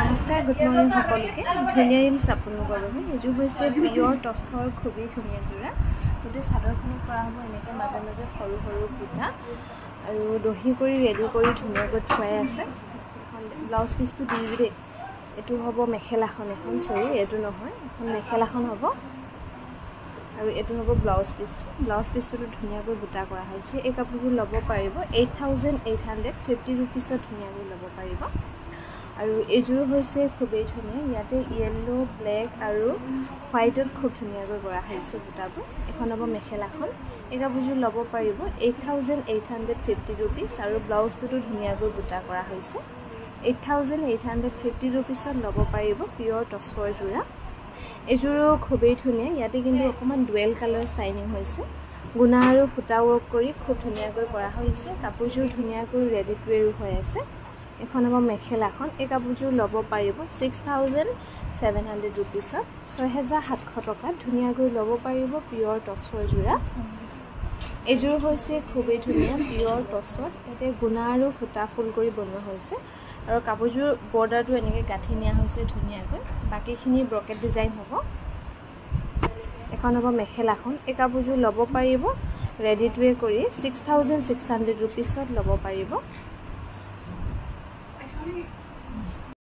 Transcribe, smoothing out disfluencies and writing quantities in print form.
নমস্কাৰ, good morning সকলোকে। ধুনীয়া ৰিলছ আপোনালোকৰ বাবে। এইযোৰ হৈছে পিয়ৰ টচৰ খুবেই ধুনীয়া যোৰা। গোটেই চাদৰখনত কৰা হ'ব এনেকৈ মাজে মাজে সৰু সৰু বুটা আৰু দহি কৰি ৰেডি কৰি ধুনীয়াকৈ থোৱাই আছে। ব্লাউজ পিচটো দি দেই। এইটো হ'ব মেখেলাখন এখন, এইটো নহয়, এখন মেখেলাখন হ'ব আৰু এইটো হ'ব ব্লাউজ পিচটো। ব্লাউজ পিচটোতো ধুনীয়াকৈ বুটা কৰা হৈছে। এই কাপোৰবোৰ ল'ব পাৰিব 8850 ৰুপিছত ধুনীয়াকৈ ল'ব পাৰিব। আৰু এইযোৰ হৈছে খুবেই ধুনীয়া। ইয়াতে য়েল্লো, ব্লেক আৰু হোৱাইটত খুব ধুনীয়াকৈ কৰা হৈছে বুটাবোৰ। এখন হ'ব মেখেলাখন। এই কাপোৰযোৰ ল'ব পাৰিব 8850 ৰুপিছ আৰু ব্লাউজটোতো ধুনীয়াকৈ বুটা কৰা হৈছে। 8850 ৰুপিছত ল'ব পাৰিব পিয়ৰ টচৰ যোৰা। এইযোৰো খুবেই ধুনীয়া। ইয়াতে কিন্তু অকণমান ডুৱেল কালাৰ চাইনিং হৈছে। গুণা আৰু ফুটা ৱৰ্ক কৰি খুব ধুনীয়াকৈ কৰা হৈছে। কাপোৰযোৰ ধুনীয়াকৈ ৰেডি টু ৱেৰ হৈ আছে। এখন হ'ব মেখেলাখন। এই কাপোৰযোৰ ল'ব পাৰিব 6700 ৰুপিছত, 6700 টকাত ধুনীয়াকৈ ল'ব পাৰিব পিয়ৰ টচৰ যোৰা। এইযোৰ হৈছে খুবেই ধুনীয়া পিয়ৰ টচত। ইয়াতে গুণা আৰু সূতা ফুল কৰি বনোৱা হৈছে আৰু কাপোৰযোৰ বৰ্ডাৰটো এনেকৈ গাঁঠি নিয়া হৈছে ধুনীয়াকৈ। বাকীখিনি ব্ৰকেট ডিজাইন হ'ব। এখন হ'ব মেখেলাখন। এই কাপোৰযোৰ ল'ব পাৰিব ৰেডি টু ৱে কৰি 6600 ৰুপিছত ল'ব পাৰিব।